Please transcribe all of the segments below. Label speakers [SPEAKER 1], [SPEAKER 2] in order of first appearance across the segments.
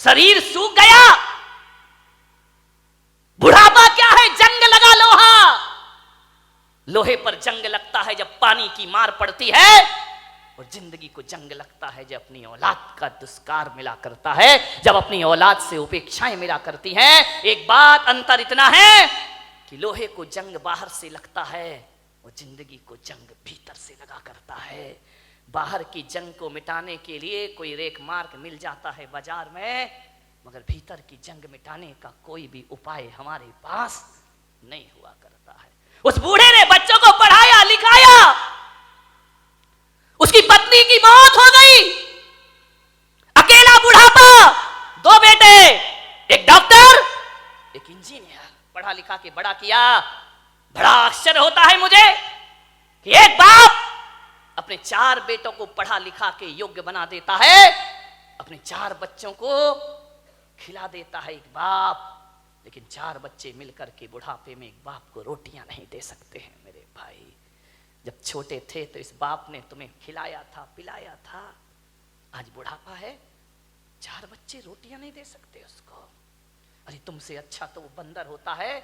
[SPEAKER 1] शरीर सूख गया। बुढ़ापा क्या है? जंग लगा लोहा। लोहे पर जंग लगता है जब पानी की मार पड़ती है, और जिंदगी को जंग लगता है जब अपनी औलाद का दुष्कार मिला करता है, जब अपनी औलाद से उपेक्षाएं मिला करती हैं। एक बात अंतर इतना है कि लोहे को जंग बाहर से लगता है और जिंदगी को जंग भीतर से लगा करता है। बाहर की जंग को मिटाने के लिए कोई रेख मार्ग मिल जाता है बाजार में, मगर भीतर की जंग मिटाने का कोई भी उपाय हमारे पास नहीं हुआ करता है। उस बूढ़े ने बच्चों को पढ़ाया लिखाया, उसकी पत्नी की मौत हो गई, अकेला बुढ़ापा, 2 बेटे, एक डॉक्टर एक इंजीनियर, पढ़ा लिखा के बड़ा किया। बड़ा आश्चर्य होता है मुझे कि एक बाप अपने 4 बेटों को पढ़ा लिखा के योग्य बना देता है, अपने 4 बच्चों को खिला देता है एक बाप, लेकिन 4 बच्चे मिलकर के बुढ़ापे में एक बाप को रोटियां नहीं दे सकते हैं। मेरे भाई, जब छोटे थे तो इस बाप ने तुम्हें खिलाया था, पिलाया था, आज बुढ़ापा है, 4 बच्चे रोटियां नहीं दे सकते उसको। अरे तुमसे अच्छा तो वो बंदर होता है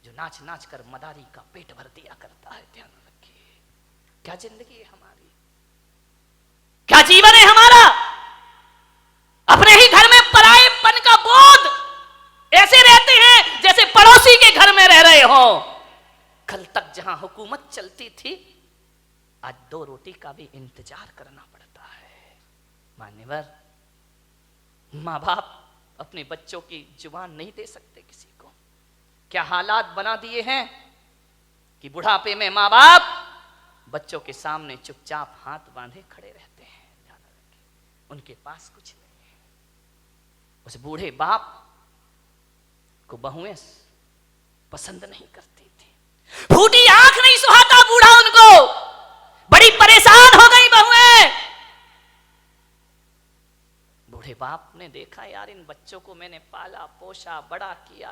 [SPEAKER 1] जो नाच नाच कर मदारी का पेट भर दिया करता है। ध्यान रखिए, क्या जिंदगी है हमारी, क्या जीवन है हमारा। अपने ही घर में परायेपन का बोध, ऐसे रहते हैं जैसे पड़ोसी के घर में रह रहे हो। कल तक जहां हुकूमत चलती थी, आज 2 रोटी का भी इंतजार करना पड़ता है। मान्यवर, माँ बाप अपने बच्चों की जुबान नहीं दे सकते किसी को। क्या हालात बना दिए हैं कि बुढ़ापे में माँ बाप बच्चों के सामने चुपचाप हाथ बांधे खड़े रहते हैं। ध्यान रखें, उनके पास कुछ नहीं है। उस बूढ़े बाप को बहुएं पसंद नहीं करती थी, फूटी आंख नहीं सुहाता बूढ़ा उनको, बड़ी परेशान हो गई बहुएं। बूढ़े बाप ने देखा, यार इन बच्चों को मैंने पाला पोसा बड़ा किया,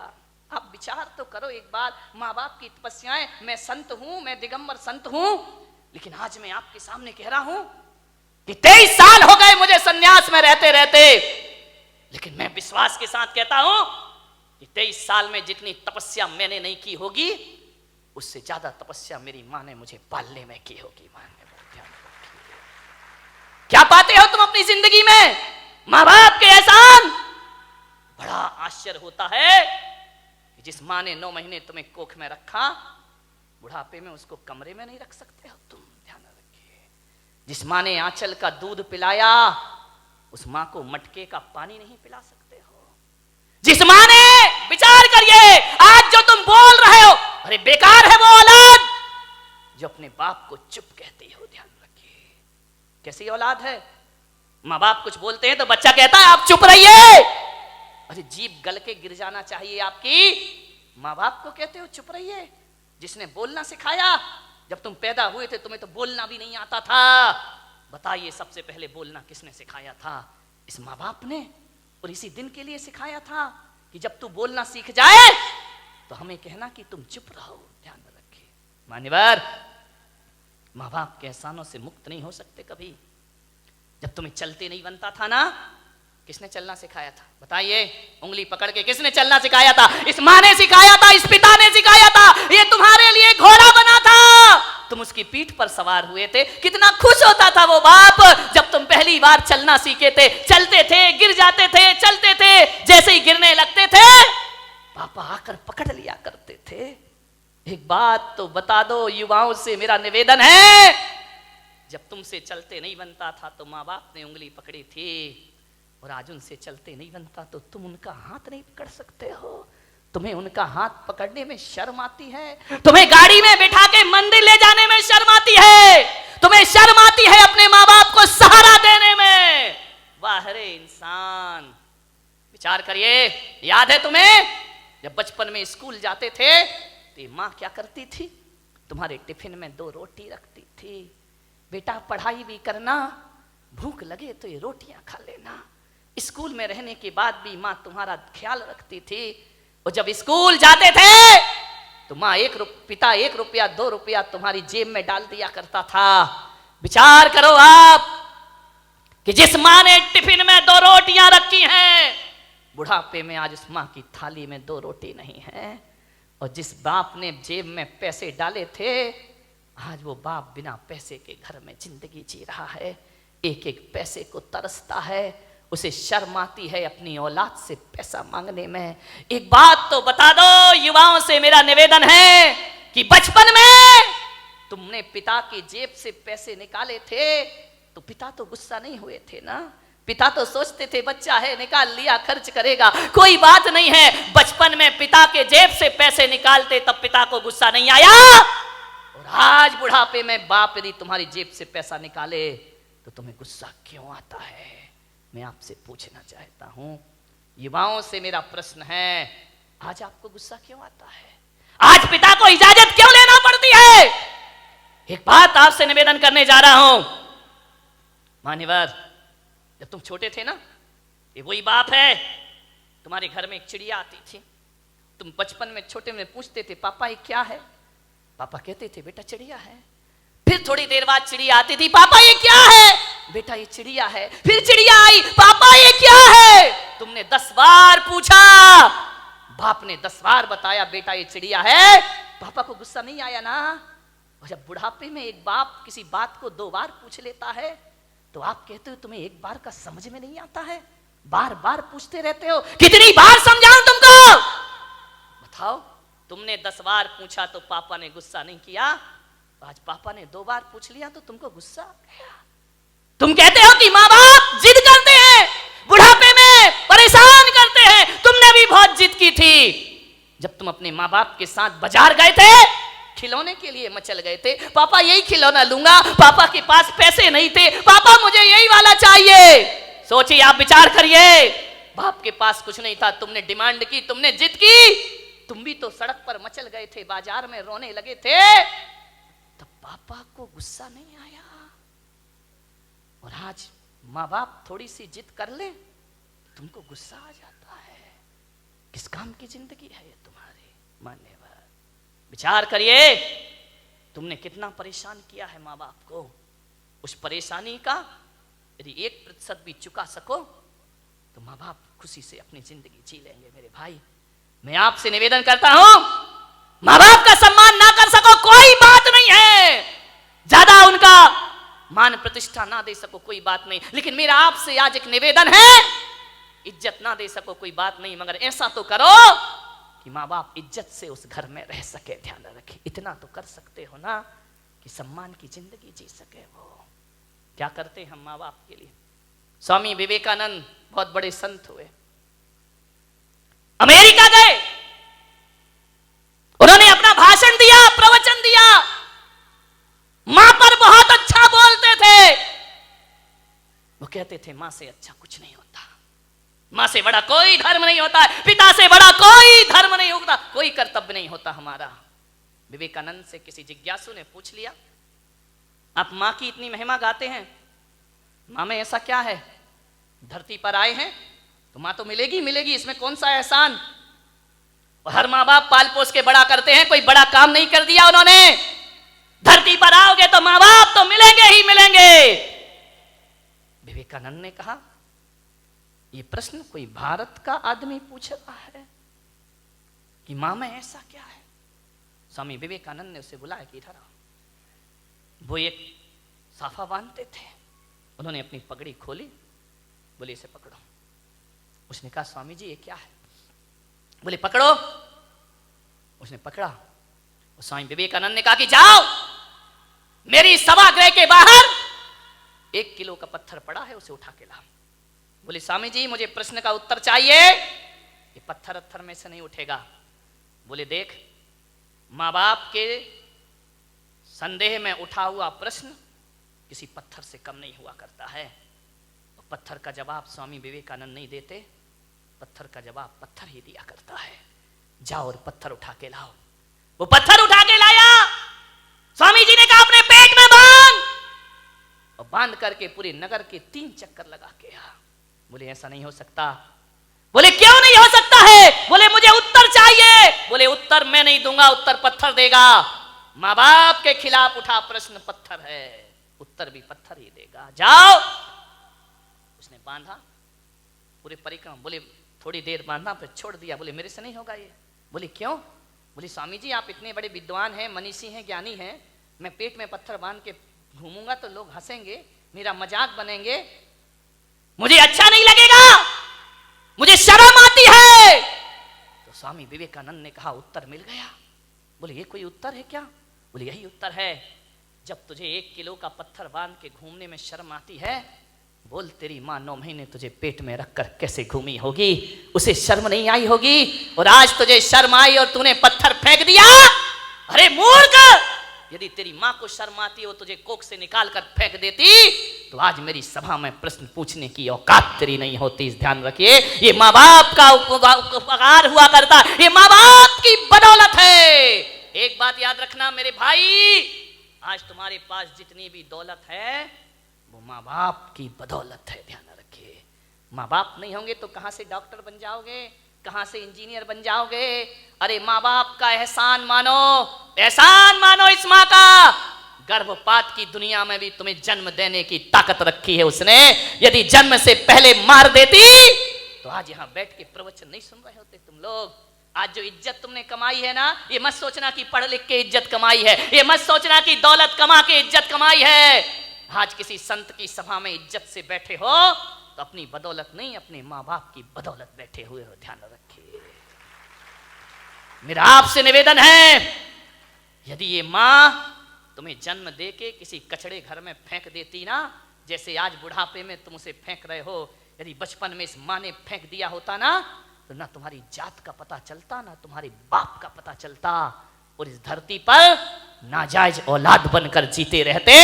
[SPEAKER 1] आप विचार तो करो एक बार, माँ बाप की तपस्याएं। मैं संत हूं, मैं दिगंबर संत हूं, लेकिन आज मैं आपके सामने कह रहा हूं कि 23 साल हो गए मुझे सन्यास में रहते रहते, लेकिन मैं विश्वास के साथ कहता हूं कि 23 साल में जितनी तपस्या मैंने नहीं की होगी, उससे ज्यादा तपस्या मेरी मां ने मुझे पालने में की होगी। मां ने क्या पाते हो तुम अपनी जिंदगी में? माँ बाप के एहसान। बड़ा आश्चर्य होता है कि जिस माँ ने 9 महीने तुम्हें कोख में रखा, बुढ़ापे में उसको कमरे में नहीं रख सकते हो तुम। ध्यान रखिए, जिस माँ ने आंचल का दूध पिलाया, उस माँ को मटके का पानी नहीं पिला सकते हो। जिस माँ ने, विचार करिए, आज जो तुम बोल रहे हो, अरे बेकार है वो औलाद जो अपने बाप को चुप कहती हो। ध्यान रखिए, कैसी औलाद है। माँ बाप कुछ बोलते हैं तो बच्चा कहता है आप चुप रहिए। अरे जीभ गल के गिर जाना चाहिए आपकी। माँ बाप को कहते हो चुप रहिए, जिसने बोलना सिखाया। जब तुम पैदा हुए थे तुम्हें तो बोलना भी नहीं आता था। बताइए सबसे पहले बोलना किसने सिखाया था? इस माँ बाप ने। और इसी दिन के लिए सिखाया था कि जब तू बोलना सीख जाए तो हमें कहना कि तुम चुप रहो। ध्यान रखिए मान्यवर, माँ बाप के एहसानों से मुक्त नहीं हो सकते कभी। जब तुम्हें चलते नहीं बनता था ना, किसने चलना सिखाया था? बताइए, उंगली पकड़ के किसने चलना सिखाया था? इस माँ ने सिखाया था, इस पिता ने सिखाया था। ये तुम्हारे लिए घोड़ा बना था, तुम उसकी पीठ पर सवार हुए थे। कितना खुश होता था वो बाप जब तुम पहली बार चलना सीखे थे। चलते थे, गिर जाते थे, चलते थे, जैसे ही गिरने लगते थे पापा आकर पकड़ लिया करते थे। एक बात तो बता दो, युवाओं से मेरा निवेदन है, जब तुमसे चलते नहीं बनता था तो माँ बाप ने उंगली पकड़ी थी, और आज उनसे चलते नहीं बनता तो तुम उनका हाथ नहीं पकड़ सकते हो। तुम्हें उनका हाथ पकड़ने में शर्म आती है, तुम्हें गाड़ी में बिठा के मंदिर ले जाने में शर्म आती है, तुम्हें शर्म आती है अपने माँ बाप को सहारा देने में। वाह रे इंसान, विचार करिए। याद है तुम्हें जब बचपन में स्कूल जाते थे तो माँ क्या करती थी? तुम्हारे टिफिन में 2 रोटी रखती थी। बेटा पढ़ाई भी करना, भूख लगे तो ये रोटियां खा लेना। स्कूल में रहने के बाद भी माँ तुम्हारा ख्याल रखती थी। और जब स्कूल जाते थे तो माँ पिता 1 रुपया 2 रुपया तुम्हारी जेब में डाल दिया करता था। विचार करो आप, कि जिस माँ ने टिफिन में 2 रोटियां रखी हैं, बुढ़ापे में आज उस माँ की थाली में 2 रोटी नहीं है। और जिस बाप ने जेब में पैसे डाले थे, आज वो बाप बिना पैसे के घर में जिंदगी जी रहा है, एक एक पैसे को तरसता है, उसे शर्म आती है अपनी औलाद से पैसा मांगने में। एक बात तो बता दो, युवाओं से मेरा निवेदन है कि बचपन में तुमने पिता की जेब से पैसे निकाले थे तो पिता तो गुस्सा नहीं हुए थे ना? पिता तो सोचते थे बच्चा है, निकाल लिया, खर्च करेगा, कोई बात नहीं है। बचपन में पिता के जेब से पैसे निकालते तब पिता को गुस्सा नहीं आया। और आज बुढ़ापे में बाप यदि तुम्हारी जेब से पैसा निकाले तो तुम्हें गुस्सा क्यों आता है? मैं आपसे पूछना चाहता हूं, युवाओं से मेरा प्रश्न है, आज आपको गुस्सा क्यों आता है? आज पिता को इजाजत क्यों लेना पड़ती है? एक बात आपसे निवेदन करने जा रहा हूं, मान्यवर, जब तुम छोटे थे ना, ये वही बाप है, तुम्हारे घर में एक चिड़िया आती थी, तुम बचपन में छोटे में पूछते थे पापा ये क्या है? पापा कहते थे बेटा चिड़िया है। फिर थोड़ी देर बाद चिड़िया आती थी, पापा ये क्या है? बेटा ये चिड़िया है। फिर चिड़िया आई, पापा ये क्या है? तुमने 10 बार पूछा, बाप ने 10 बार बताया बेटा ये चिड़िया है। पापा को गुस्सा नहीं आया ना? और जब बुढ़ापे में एक बाप किसी बात को 2 बार पूछ लेता है तो आप कहते हो तुम्हें एक बार का समझ में नहीं आता है, बार बार पूछते रहते हो। कितनी बार समझाऊं तुमको? बताओ, तुमने 10 बार पूछा तो पापा ने गुस्सा नहीं किया, आज पापा ने 2 बार पूछ लिया तो तुमको गुस्सा आ गया। तुम कहते हो कि माँ बाप जिद करते हैं, बुढ़ापे में परेशान करते हैं। तुमने भी बहुत जिद की थी जब तुम अपने माँ बाप के साथ बाजार गए थे, खिलौने के लिए मचल गए थे, पापा यही खिलौना लूंगा, पापा के पास पैसे नहीं थे, पापा मुझे यही वाला चाहिए। सोचिए, आप विचार करिए, बाप के पास कुछ नहीं था, तुमने डिमांड की, तुमने जिद की, तुम भी तो सड़क पर मचल गए थे, बाजार में रोने लगे थे, तब पापा को गुस्सा नहीं आया। और आज माँ बाप थोड़ी सी जिद कर ले, तुमको गुस्सा आ जाता है। किस काम की जिंदगी है ये तुम्हारी? मान्यवर, विचार करिए, तुमने कितना परेशान किया है माँ बाप को। उस परेशानी का यदि 1% भी चुका सको तो माँ बाप खुशी से अपनी जिंदगी जी लेंगे। मेरे भाई, मैं आपसे निवेदन करता हूं, माँ बाप का सम्मान ना कर सको कोई बात नहीं है, ज्यादा उनका मान प्रतिष्ठा ना दे सको कोई बात नहीं, लेकिन मेरा आपसे आज एक निवेदन है, इज्जत ना दे सको कोई बात नहीं, मगर ऐसा तो करो कि माँ बाप इज्जत से उस घर में रह सके। ध्यान रखे, इतना तो कर सकते हो ना कि सम्मान की जिंदगी जी सके। वो क्या करते हैं हम माँ बाप के लिए? स्वामी विवेकानंद बहुत बड़े संत हुए, अमेरिका गए, उन्होंने अपना भाषण दिया, प्रवचन दिया, मां पर बहुत अच्छा बोलते थे। वो कहते थे मां से अच्छा कुछ नहीं होता, मां से बड़ा कोई धर्म नहीं होता है, पिता से बड़ा कोई धर्म नहीं होता, कोई कर्तव्य नहीं होता हमारा। विवेकानंद से किसी जिज्ञासु ने पूछ लिया, आप मां की इतनी महिमा गाते हैं, मां में ऐसा क्या है? धरती पर आए हैं तो मां तो मिलेगी मिलेगी, इसमें कौन सा एहसान? और हर माँ बाप पाल पोस के बड़ा करते हैं, कोई बड़ा काम नहीं कर दिया उन्होंने। धरती पर आओगे तो माँ बाप तो मिलेंगे ही मिलेंगे। विवेकानंद ने कहा, ये प्रश्न कोई भारत का आदमी पूछ रहा है कि मां में ऐसा क्या है? स्वामी विवेकानंद ने उसे बुलाया कि इधर आओ। वो एक साफा बांधते थे, उन्होंने अपनी पगड़ी खोली, बोले इसे पकड़ो। उसने कहा स्वामी जी ये क्या है? बोले पकड़ो। उसने पकड़ा। स्वामी विवेकानंद ने कहा कि जाओ, मेरी सभागृह के बाहर 1 किलो का पत्थर पड़ा है, उसे उठा के लाओ। बोले स्वामी जी मुझे प्रश्न का उत्तर चाहिए, ये पत्थर में से नहीं उठेगा। बोले देख, माँ बाप के संदेह में उठा हुआ प्रश्न किसी पत्थर से कम नहीं हुआ करता है। और पत्थर का जवाब स्वामी विवेकानंद नहीं देते, पत्थर का जवाब पत्थर ही दिया करता है। जाओ और पत्थर उठा के लाओ। वो पत्थर उठा के लाया। स्वामी जी ने कहा अपने पेट में बांध, और बांध करके पूरे नगर के 3 चक्कर लगा के आ। बोले ऐसा नहीं हो सकता। बोले क्यों नहीं हो सकता है? बोले मुझे उत्तर चाहिए। बोले उत्तर मैं नहीं दूंगा, उत्तर पत्थर देगा। माँ बाप के खिलाफ उठा प्रश्न पत्थर है, उत्तर भी पत्थर ही देगा। जाओ उसने बांधा पूरे परिक्रमा, बोले थोड़ी देर बांधा फिर छोड़ दिया, बोले मेरे से नहीं होगा ये। बोले क्यों? बोले स्वामी जी आप इतने बड़े विद्वान हैं, मनीषी हैं, ज्ञानी हैं, मैं पेट में पत्थर बांध के घूमूंगा तो लोग हंसेंगे, मेरा मजाक बनेंगे, मुझे अच्छा नहीं लगेगा, मुझे शर्म आती है। तो स्वामी विवेकानंद ने कहा उत्तर मिल गया। बोले ये कोई उत्तर है क्या? बोले यही उत्तर है। जब तुझे 1 किलो का पत्थर बांध के घूमने में शर्म आती है, बोल तेरी माँ 9 महीने तुझे पेट में रखकर कैसे घूमी होगी, उसे शर्म नहीं आई होगी, और आज तुझे शर्म आई और तूने पत्थर फेंक दिया। अरे मूर्ख, यदि तेरी माँ को शर्म आती हो तुझे कोख से निकाल कर फेंक देती तो आज मेरी सभा में प्रश्न पूछने की औकात तेरी नहीं होती। इस ध्यान रखिए, ये माँ बाप का उपकार हुआ करता, ये माँ बाप की बदौलत है। एक बात याद रखना मेरे भाई, आज तुम्हारे पास जितनी भी दौलत है वो माँ बाप की बदौलत है, ध्यान रखिए। माँ बाप नहीं होंगे तो कहां से डॉक्टर बन जाओगे, कहां से इंजीनियर बन जाओगे? अरे माँ बाप का एहसान मानो, एहसान मानो इस माँ का। गर्भपात की दुनिया में भी तुम्हें जन्म देने की ताकत रखी है उसने, यदि जन्म से पहले मार देती तो आज यहां बैठ के प्रवचन नहीं सुन रहे होते तुम लोग। आज जो इज्जत तुमने कमाई है ना, ये मत सोचना कि पढ़ लिख के इज्जत कमाई है, ये मत सोचना कि दौलत कमा के इज्जत कमाई है। आज किसी संत की सभा में इज्जत से बैठे हो तो अपनी बदौलत नहीं, अपने माँ बाप की बदौलत बैठे हुए हो, ध्यान रखिए। मेरा आपसे निवेदन है, यदि ये माँ तुम्हें जन्म दे के किसी कचड़े घर में फेंक देती ना, जैसे आज बुढ़ापे में तुम उसे फेंक रहे हो, यदि बचपन में इस माँ ने फेंक दिया होता ना तो ना तुम्हारी जात का पता चलता, ना तुम्हारे बाप का पता चलता, और इस धरती पर नाजायज औलाद बनकर जीते रहते।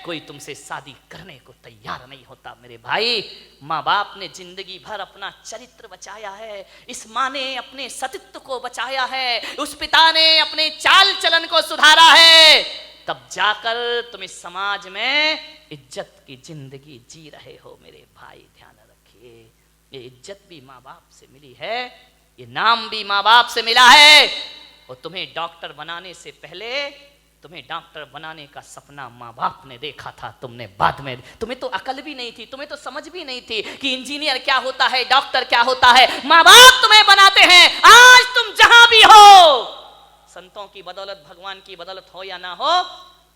[SPEAKER 1] कोई तुमसे शादी करने को तैयार नहीं होता मेरे भाई। माँ बाप ने जिंदगी भर अपना चरित्र बचाया है, इस माँ ने अपने सतीत्व को बचाया है, उस पिता ने अपने चाल चलन को सुधारा है, तब जाकर तुम इस समाज में इज्जत की जिंदगी जी रहे हो मेरे भाई, ध्यान रखिए। ये इज्जत भी माँ बाप से मिली है, ये नाम भी माँ बाप से मिला है, और तुम्हें डॉक्टर बनाने से पहले तुम्हें डॉक्टर बनाने का सपना माँ बाप ने देखा था, तुमने बाद में, तुम्हें तो अकल भी नहीं थी, तुम्हें तो समझ भी नहीं थी कि इंजीनियर क्या होता है, डॉक्टर क्या होता है। माँ बाप तुम्हें बनाते हैं। आज तुम जहां भी हो, संतों की बदौलत, भगवान की बदौलत हो या ना हो,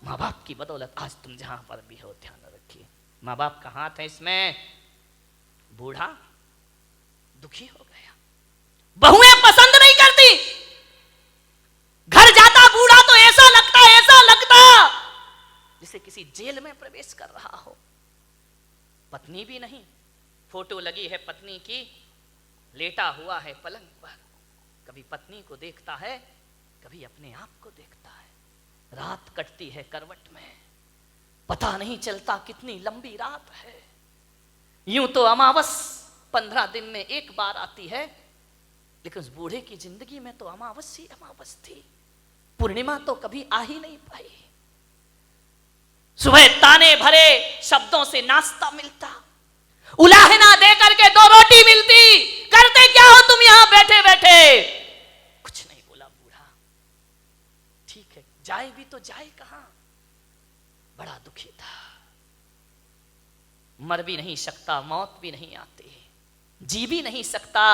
[SPEAKER 1] माँ बाप की बदौलत आज तुम जहां पर भी हो, ध्यान रखिए। माँ बाप का हाथ है इसमें। बूढ़ा दुखी हो गया, बहुएं पसंद नहीं करती, घर जाता बूढ़ा तो ऐसा लगता जैसे किसी जेल में प्रवेश कर रहा हो। पत्नी भी नहीं, फोटो लगी है पत्नी की, लेटा हुआ है पलंग पर, कभी पत्नी को देखता है, कभी अपने आप को देखता है। रात कटती है करवट में, पता नहीं चलता कितनी लंबी रात है। यूं तो अमावस 15 दिन में एक बार आती है, लेकिन उस बूढ़े की जिंदगी में तो अमावस ही अमावस थी, पूर्णिमा तो कभी आ ही नहीं पाई। सुबह ताने भरे शब्दों से नाश्ता मिलता, उलाहना दे करके 2 रोटी मिलती, करते क्या हो तुम यहां बैठे बैठे? कुछ नहीं बोला बूढ़ा, ठीक है जाए भी तो जाए कहां? बड़ा दुखी था, मर भी नहीं सकता, मौत भी नहीं आती, जी भी नहीं सकता,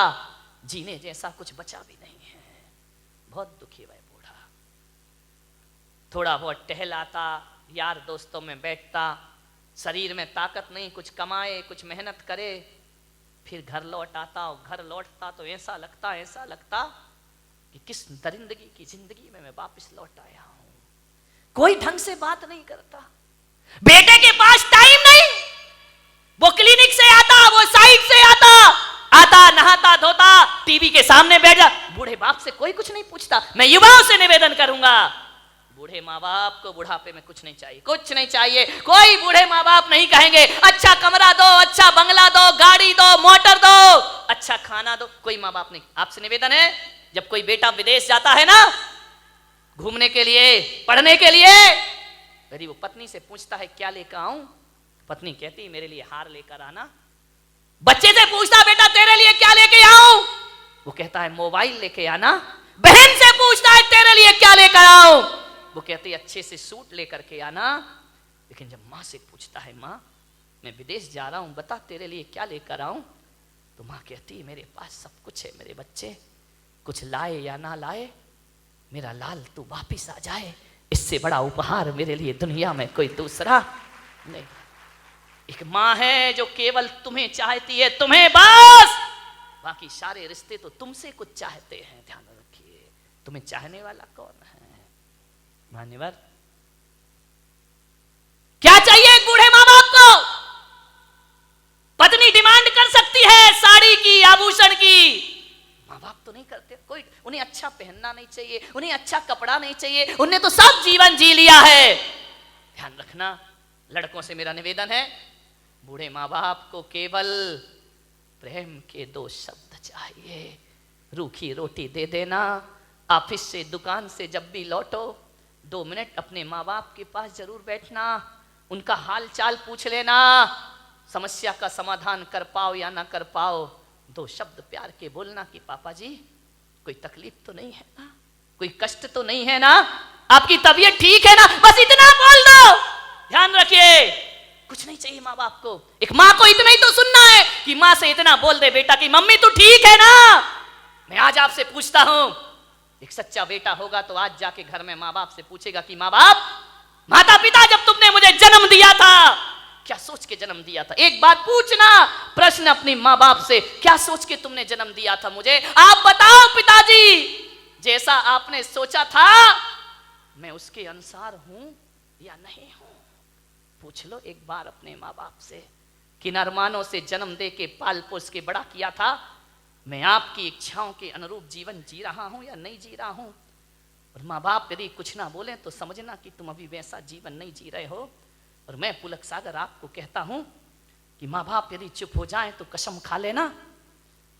[SPEAKER 1] जीने जैसा कुछ बचा भी नहीं है। बहुत दुखी है बूढ़ा। थोड़ा बहुत टहलाता, यार दोस्तों में बैठता, शरीर में ताकत नहीं, कुछ कमाए, कुछ मेहनत करे, फिर घर लौट आता, और घर लौटता तो ऐसा लगता कि किस दरिंदगी की जिंदगी में मैं वापस लौट आया हूं। कोई ढंग से बात नहीं करता, बेटे के पास टाइम नहीं, वो क्लिनिक से आता, वो साइड से आता, नहाता धोता, टीवी के सामने बैठ जा, बूढ़े बाप से कोई कुछ नहीं पूछता। मैं युवाओं से निवेदन करूंगा, बूढ़े माँ बाप को बुढ़ापे में कुछ नहीं चाहिए, कुछ नहीं चाहिए। कोई बूढ़े माँ बाप नहीं कहेंगे अच्छा कमरा दो, अच्छा बंगला दो, गाड़ी दो, मोटर दो, अच्छा खाना दो, कोई माँ बाप नहीं। आपसे निवेदन है, जब कोई बेटा विदेश जाता है ना घूमने के लिए, पढ़ने के लिए, यदि वो पत्नी से पूछता है क्या लेकर आऊं, पत्नी कहती मेरे लिए हार लेकर आना। बच्चे से पूछता बेटा तेरे लिए क्या लेके आऊं, वो कहता है मोबाइल लेके आना। बहन से पूछता है तेरे लिए क्या लेकर आऊं, वो कहती है अच्छे से सूट लेकर के आना। लेकिन जब माँ से पूछता है माँ मैं विदेश जा रहा हूं, बता तेरे लिए क्या लेकर आऊं। तो माँ कहती मेरे पास सब कुछ है मेरे बच्चे, कुछ लाए या ना लाए, मेरा लाल तू वापिस आ जाए, इससे बड़ा उपहार मेरे लिए दुनिया में कोई दूसरा नहीं। एक माँ है जो केवल तुम्हें चाहती है, तुम्हें बस, बाकी सारे रिश्ते तो तुमसे कुछ चाहते हैं। ध्यान रखिए, तुम्हें चाहने वाला कौन है? मान्यवर, क्या चाहिए एक बूढ़े माँ बाप को? पत्नी डिमांड कर सकती है साड़ी की, आभूषण की, माँ बाप तो नहीं करते। कोई उन्हें अच्छा पहनना नहीं चाहिए, उन्हें अच्छा कपड़ा नहीं चाहिए, उन्हें तो सब जीवन जी लिया है। ध्यान रखना, लड़कों से मेरा निवेदन है, बूढ़े माँ बाप को केवल प्रेम के 2 शब्द चाहिए। रूखी रोटी दे देना, ऑफिस से दुकान से जब भी लौटो 2 मिनट अपने माँ बाप के पास जरूर बैठना, उनका हाल चाल पूछ लेना, समस्या का समाधान कर पाओ या ना कर पाओ 2 शब्द प्यार के बोलना कि पापा जी कोई तकलीफ तो नहीं है ना, कोई कष्ट तो नहीं है ना, आपकी तबीयत ठीक है ना, बस इतना बोल दो। ध्यान रखिए, कुछ नहीं चाहिए माँ बाप को। एक माँ को इतना ही तो सुनना है कि माँ से इतना बोल दे बेटा कि मम्मी तू ठीक है ना। मैं आज आपसे पूछता हूं, एक सच्चा बेटा होगा तो आज जाके घर में माँ बाप से पूछेगा कि माँ बाप, माता पिता जब तुमने मुझे जन्म दिया था क्या सोच के जन्म दिया था? एक बात पूछना प्रश्न अपनी माँ बाप से, क्या सोच के तुमने जन्म दिया था मुझे? आप बताओ पिताजी, जैसा आपने सोचा था मैं उसके अनुसार हूं या नहीं हूं? पूछ लो एक बार अपने माँ बाप से। किन अरमानों से जन्म दे के पाल पोस के बड़ा किया था, मैं आपकी इच्छाओं के अनुरूप जीवन जी रहा हूं या नहीं जी रहा हूं? और माँ बाप यदि कुछ ना बोले तो समझना कि तुम अभी वैसा जीवन नहीं जी रहे हो। और मैं पुलक सागर आपको कहता हूं कि माँ बाप यदि चुप हो जाएं तो कसम खा लेना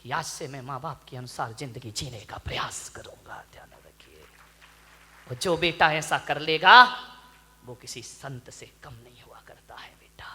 [SPEAKER 1] कि आज से मैं माँ बाप के अनुसार जिंदगी जीने का प्रयास करूंगा। ध्यान रखिए, और जो बेटा ऐसा कर लेगा वो किसी संत से कम नहीं हुआ करता है बेटा।